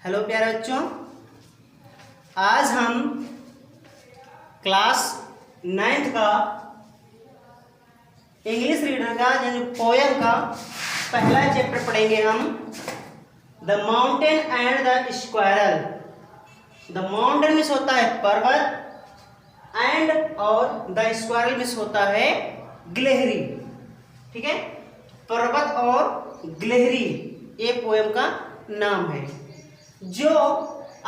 Hello प्यारे बच्चों, आज हम क्लास 9th का इंग्लिश रीडर का यानी पोयम का पहला चैप्टर पढ़ेंगे हम। The mountain and the squirrel. The mountain miss होता है पर्वत एंड और द स्क्वायरल मिस होता है गिलहरी। ठीक है, पर्वत और गिलहरी ये पोयम का नाम है जो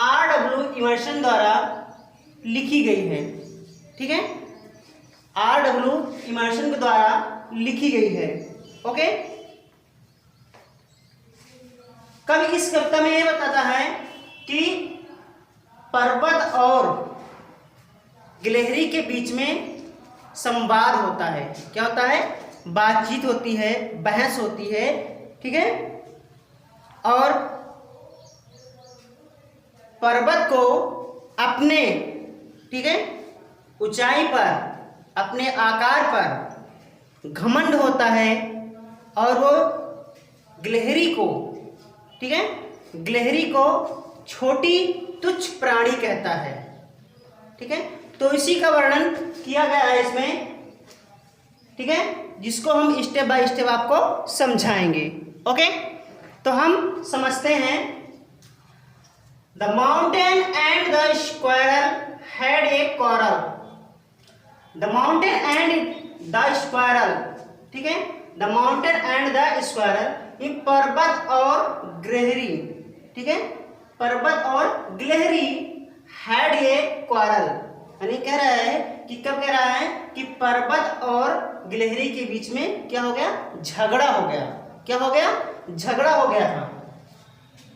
R.W. इमर्सन द्वारा लिखी गई है। ठीक है, R.W. इमर्सन के द्वारा लिखी गई है। ओके, कवि इस कविता में यह बताता है कि पर्वत और गिलहरी के बीच में संवाद होता है। क्या होता है? बातचीत होती है, बहस होती है। ठीक है, और पर्वत को अपने ऊंचाई पर, अपने आकार पर घमंड होता है और वो गिलहरी को छोटी तुच्छ प्राणी कहता है। ठीक है, तो इसी का वर्णन किया गया है इसमें। ठीक है, जिसको हम स्टेप बाय स्टेप आपको समझाएंगे। ओके, तो हम समझते हैं। The mountain and the squirrel had a quarrel. The mountain and the squirrel, ठीक है, the mountain and the squirrel, ये पर्वत और गिलहरी, ठीक है, पर्वत और गिलहरी had a quarrel, यानी कह रहा है कि कब कह रहा है कि पर्वत और गिलहरी के बीच में क्या हो गया? झगड़ा हो गया। क्या हो गया? झगड़ा हो गया था।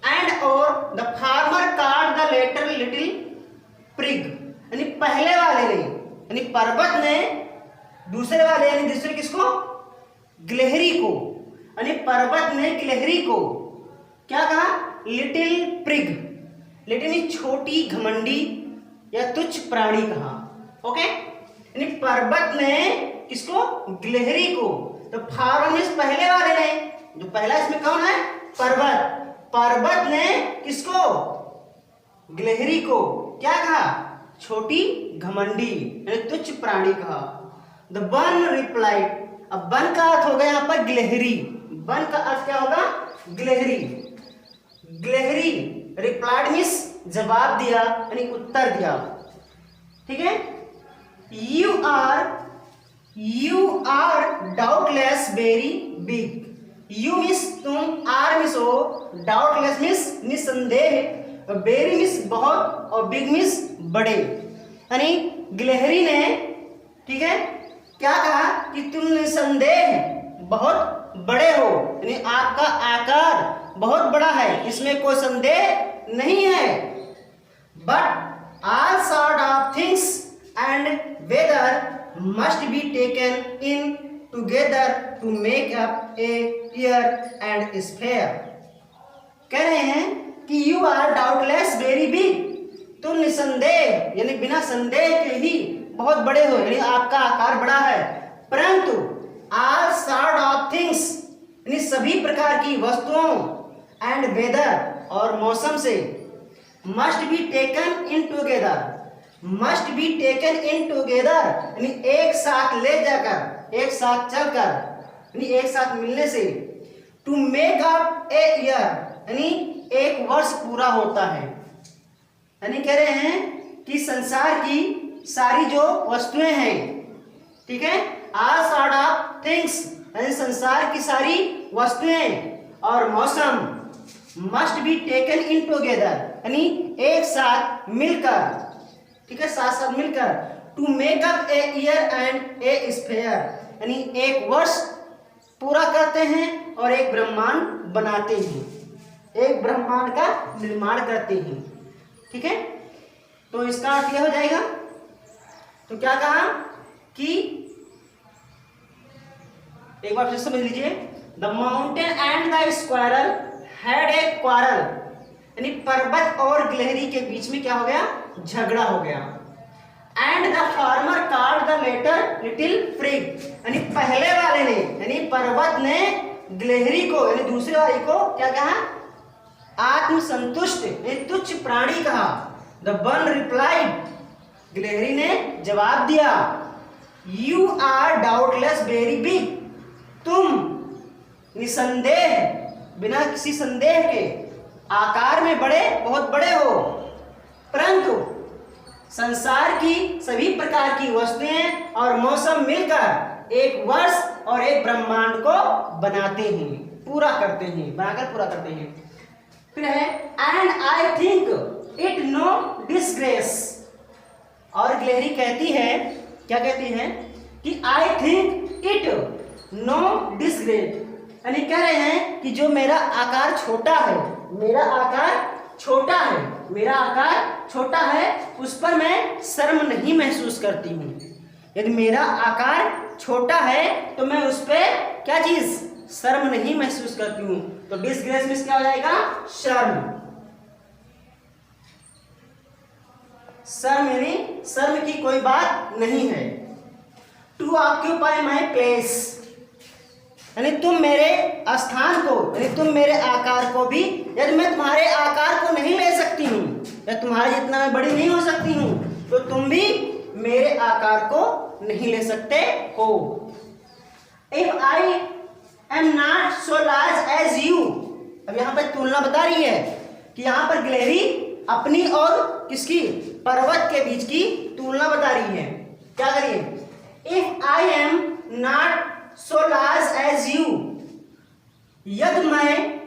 एंड और the farmer called the latter little prig, यानी पहले वाले ने, यानी पर्वत ने दूसरे वाले यानी दूसरे किसको? गिलहरी को, यानी पर्वत ने गिलहरी को क्या कहा? Little prig. लिटिल छोटी घमंडी या तुच्छ प्राणी कहा। ओके, यानी पर्वत ने किसको? गिलहरी को। तो फार्मर में पहले वाले ने, जो पहला इसमें कौन है? पर्वत। पर्वत ने किसको? गिलहरी को क्या कहा? छोटी घमंडी यानी तुच्छ प्राणी कहा। द वन रिप्लाइड, अब वन का अर्थ होगा यहाँ पर गिलहरी। वन का अर्थ क्या होगा? गिलहरी। गिलहरी रिप्लाइड मींस जवाब दिया यानी उत्तर दिया। ठीक है, you are doubtless very big. You means तुम, आर मिस हो, डाउटलेस मिस निसंदेह, वेरी मिस बहुत और बिग मिस बड़े। यानी गिलहरी ने, ठीक है, क्या कहा कि तुम निसंदेह बहुत बड़े हो, यानी आपका आकार बहुत बड़ा है, इसमें कोई संदेह नहीं है। But all sort of things and weather must be taken in together to make up a ear and sphere। कह रहे हैं कि you are doubtless very big, तुम निसंदेह यानी बिना संदेह के ही बहुत बड़े हो, यानी आपका आकार बड़ा है। परंतु all sort of things, यानी सभी प्रकार की वस्तुओं, and weather और मौसम से, must be taken in together, must be taken in together, यानी एक साथ ले जाकर, एक साथ चलकर, यानी एक साथ मिलने से, to make up a year, यानी एक वर्ष पूरा होता है। यानी कह रहे हैं कि संसार की सारी जो वस्तुएं हैं, ठीक है, ऑल सॉर्ट ऑफ थिंग्स, यानी संसार की सारी वस्तुएं और मौसम, must be taken in together, यानी एक साथ मिलकर, ठीक है, साथ साथ मिलकर, to make up a year and a sphere, यानी एक वर्ष पूरा करते हैं और एक ब्रह्मांड बनाते हैं, एक ब्रह्मांड का निर्माण करते हैं। ठीक है, तो इसका अर्थ यह हो जाएगा। तो क्या कहा कि एक बार फिर समझ लीजिए। The mountain and the squirrel had a quarrel, यानी पर्वत और गिलहरी के बीच में क्या हो गया? झगड़ा हो गया। And the farmer called the latter little frog, यानी पहले वाले ने, यानी पर्वत ने गिलहरी को, यानी दूसरे वाले को क्या कहा? आत्मसंतुष्ट तुच्छ प्राणी कहा। द बन रिप्लाइड, गिलहरी ने जवाब दिया, you are doubtless very big, तुम निसंदेह बिना किसी संदेह के आकार में बहुत बड़े हो, परंतु संसार की सभी प्रकार की वस्तुएं और मौसम मिलकर एक वर्ष और एक ब्रह्मांड को बनाते हैं, पूरा करते हैं, बनाकर पूरा करते हैं। फिर है and I think it no disgrace, और गिलहरी कहती है, क्या कहती है कि I think it no disgrace, यानी कह रहे हैं कि जो मेरा आकार छोटा है, मेरा आकार छोटा है, मेरा आकार छोटा है, उस पर मैं शर्म नहीं महसूस करती हूँ। यदि मेरा आकार छोटा है तो मैं उस पर क्या चीज शर्म नहीं महसूस करती हूँ। तो डिसग्रेस में क्या हो जाएगा, शर्म। शर्म यानी शर्म की कोई बात नहीं है। टू ऑक्यूपाई माई प्लेस, यानी तुम मेरे स्थान को, यानी तुम मेरे आकार को भी, यदि मैं तुम्हारे आकार को नहीं ले सकती हूँ या तुम्हारे जितना मैं बड़ी नहीं हो सकती हूँ, तो तुम भी मेरे आकार को नहीं ले सकते हो। If I am not so large as you, अब यहाँ पर तुलना बता रही है कि यहाँ पर गिलहरी अपनी और किसकी, पर्वत के बीच की तुलना बता रही है। क्या करिए, if I am not so large as you, यदि मैं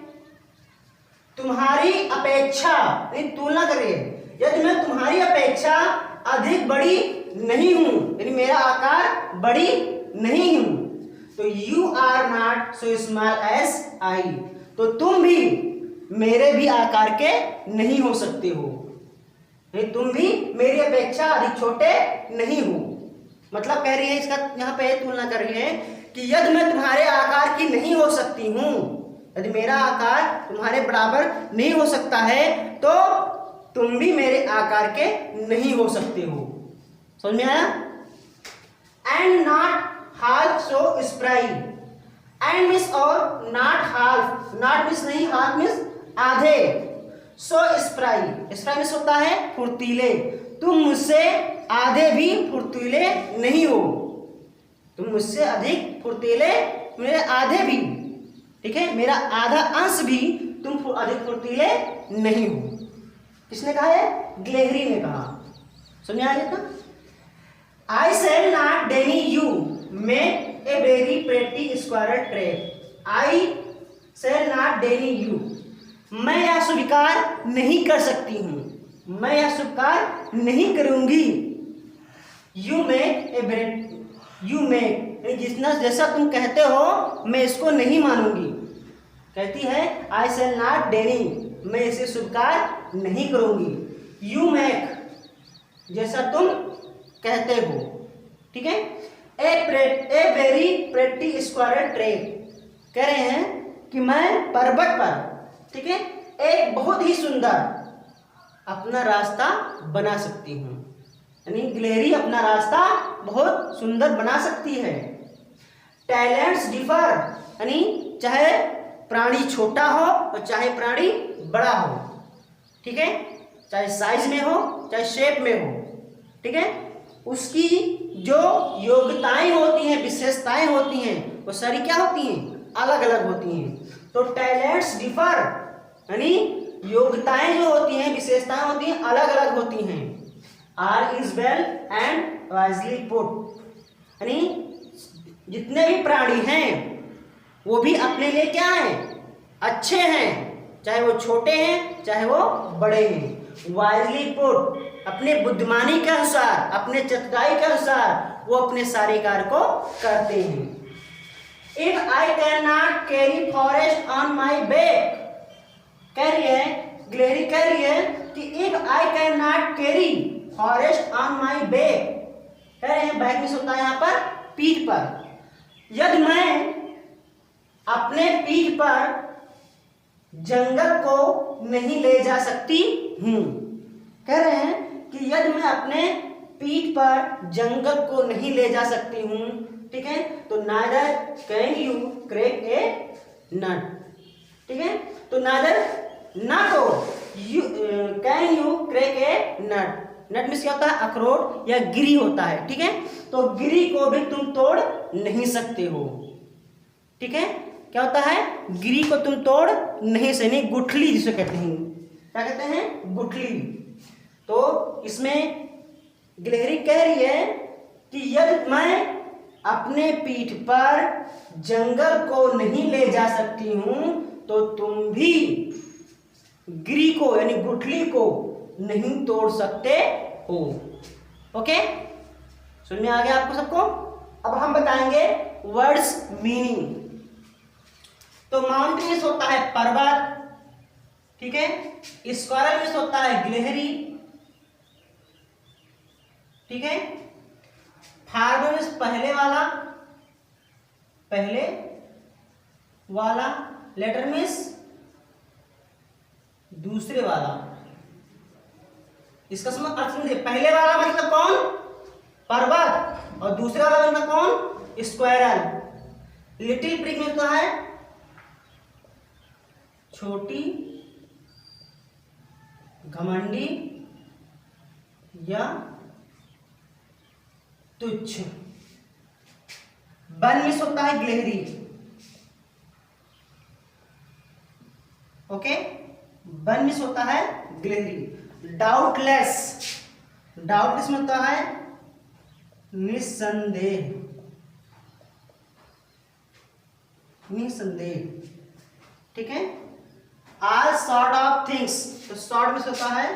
तुम्हारी अपेक्षा, तुलना करिए, यदि मैं तुम्हारी अपेक्षा अधिक बड़ी नहीं हूं, यानी मेरा आकार बड़ी नहीं हूं, तो you are not so small as I, तो तुम भी मेरे भी आकार के नहीं हो सकते हो, तुम भी मेरी अपेक्षा अधिक छोटे नहीं हो। मतलब कह रही है, इसका यहाँ पे तुलना कर रही है कि यदि मैं तुम्हारे आकार की नहीं हो सकती हूँ, यदि मेरा आकार तुम्हारे बराबर नहीं हो सकता है, तो तुम भी मेरे आकार के नहीं हो सकते हो। समझ में आया। And not half so spry, and miss और नॉट हाफ, नॉट मिस नहीं, हाफ मिस आधे, सो स्प्राई, स्प्राई मिस होता है फुर्तीले, तुम मुझसे आधे भी फुर्तीले नहीं हो, तुम मुझसे अधिक फुर्तीले, मेरे आधे भी, ठीक है, मेरा आधा अंश भी तुम अधिक फुर्तीले नहीं हो। किसने कहा है, गिलहरी ने कहा। समझ आ गया था। I shall not deny you make a very pretty square trap, I shall not deny you, मैं यह स्वीकार नहीं कर सकती हूँ, मैं यह स्वीकार नहीं करूंगी। You make A bread, you make, जितना जैसा तुम कहते हो मैं इसको नहीं मानूंगी। कहती है आई शैल नॉट डेनी, मैं इसे स्वीकार नहीं करूंगी। यू मेक, जैसा तुम कहते हो, ठीक है। ए वेरी प्रेटी स्क्वायर ट्रैप, कह रहे हैं कि मैं पर्वत पर, ठीक है, एक बहुत ही सुंदर अपना रास्ता बना सकती हूँ, यानी गिलहरी अपना रास्ता बहुत सुंदर बना सकती है। टैलेंट्स डिफर, यानी चाहे प्राणी छोटा हो और चाहे प्राणी बड़ा हो, ठीक है, चाहे साइज में हो चाहे शेप में हो, ठीक है, उसकी जो योग्यताएं होती हैं, विशेषताएं होती हैं, वो सारी क्या होती हैं, अलग अलग होती हैं। तो टैलेंट्स डिफर, यानी योग्यताएं जो होती हैं, विशेषताएं होती हैं, अलग अलग होती हैं। All is well and wisely put, यानी जितने भी प्राणी हैं वो भी अपने लिए क्या हैं, अच्छे हैं, चाहे वो छोटे हैं चाहे वो बड़े हैं। वाइजली पुट, अपने बुद्धिमानी के अनुसार, अपने चतुराई के अनुसार वो अपने सारे कार्य को करते हैं। If I can not carry forest on my back, कह रही है, गिलहरी कह रही है कि if I can not carry forest on my back, कह रहे हैं बैक में होता है यहाँ पर पीठ पर, यदि मैं अपने पीठ पर जंगल को नहीं ले जा सकती हूँ, कह रहे हैं कि यदि मैं अपने पीठ पर जंगल को नहीं ले जा सकती हूँ, ठीक है, तो neither can you crack a nut, ठीक है, तो नाइदर ना तो you can you crack a nut. Nut means क्या होता है, अखरोट या गिरी होता है, ठीक है। तो गिरी को भी तुम तोड़ नहीं सकते हो, ठीक है। क्या होता है, गिरी को तुम तोड़ नहीं सकते, गुठली जिसे कहते हैं, क्या कहते हैं, गुठली। तो इसमें गिलहरी कह रही है कि यदि मैं अपने पीठ पर जंगल को नहीं ले जा सकती हूं तो तुम भी गिरी को यानी गुठली को नहीं तोड़ सकते हो। ओके, समझ में आ गया आपको सबको। अब हम बताएंगे वर्ड्स मीनिंग। तो माउंटेन मीन्स होता है पर्वत, ठीक है। स्क्वायरल मीन्स होता है गिलहरी, ठीक है। फार्मर मीन्स पहले वाला, लेटर मीन्स दूसरे वाला। इसका समझ अर्थ समझिए, पहले वाला मतलब कौन, पर्वत, और दूसरे वाला मतलब कौन, स्क्वायरल। लिटिल प्रिग में होता है छोटी, घमंडी या तुच्छ। बन मिस होता है गिलहरी, ओके, बन मिस होता है गिलहरी। डाउटलेस, डाउटलेस में होता है निस्संदेह, निस्संदेह, ठीक है। ऑल सॉर्ट ऑफ थिंग्स, तो सॉर्ट में होता है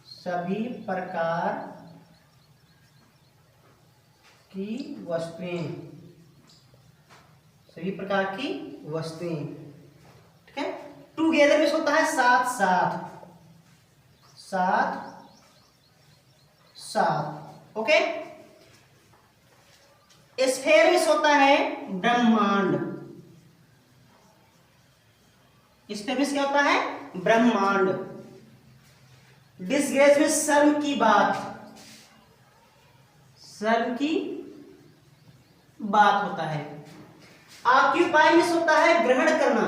सभी प्रकार की वस्तुएं, सभी प्रकार की वस्तुएं, ठीक है। टुगेदर में होता है साथ साथ, साथ साथ, ओके। स्फेयर में होता है ब्रह्मांड, स्फेयर में क्या होता है, ब्रह्मांड। डिसग्रेस में शर्म की बात, शर्म की बात होता है। ऑक्यूपाई में होता है ग्रहण करना,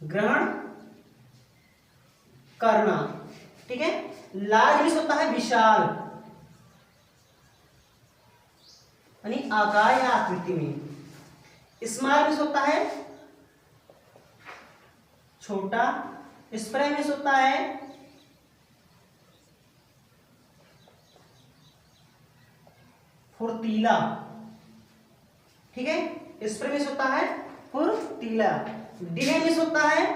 ग्रहण करना, ठीक है। लार्ज में होता है विशाल, यानी आकार या आकृति में। स्मॉल में होता है छोटा। स्प्रे में होता है फुर्तीला, ठीक है। स्प्रे में होता है फुर्तीला। डिले में होता है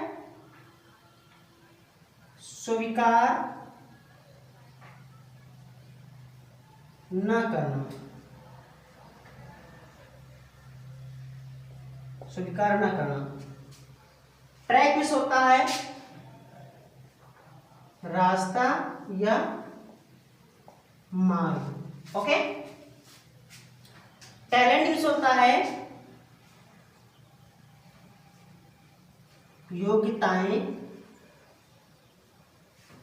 स्वीकार न करना, स्वीकार न करना। ट्रैक में होता है रास्ता या मार्ग, ओके। टैलेंट में होता है योग्यताएं,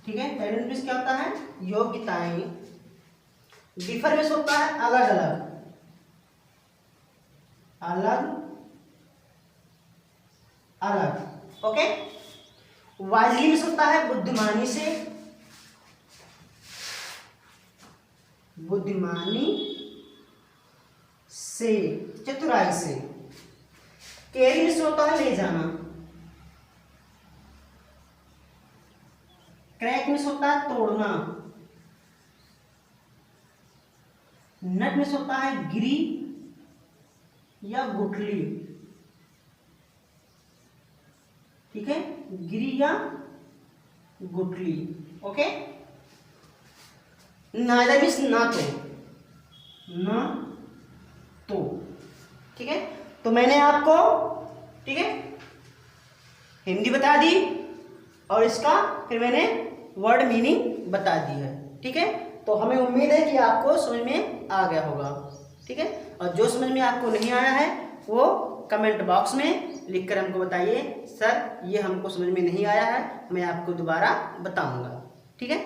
ठीक है। टैलेंट में क्या होता है, योग्यताएं। डिफर में होता है अलग अलग, अलग अलग, ओके। वाइजली में होता है बुद्धिमानी से, बुद्धिमानी से, चतुराई से। कैरी में होता है ले जाना। क्रैक में होता है तोड़ना। नट में होता है गिरी या गुठली, ठीक है, गिरी या गुठली, ओके। नाइदर मीन्स ना तो, ना तो, ठीक है। तो मैंने आपको, ठीक है, हिंदी बता दी और इसका फिर मैंने वर्ड मीनिंग बता दी है, ठीक है। तो हमें उम्मीद है कि आपको समझ में आ गया होगा, ठीक है। और जो समझ में आपको नहीं आया है वो कमेंट बॉक्स में लिखकर हमको बताइए, सर ये हमको समझ में नहीं आया है, मैं आपको दोबारा बताऊंगा, ठीक है।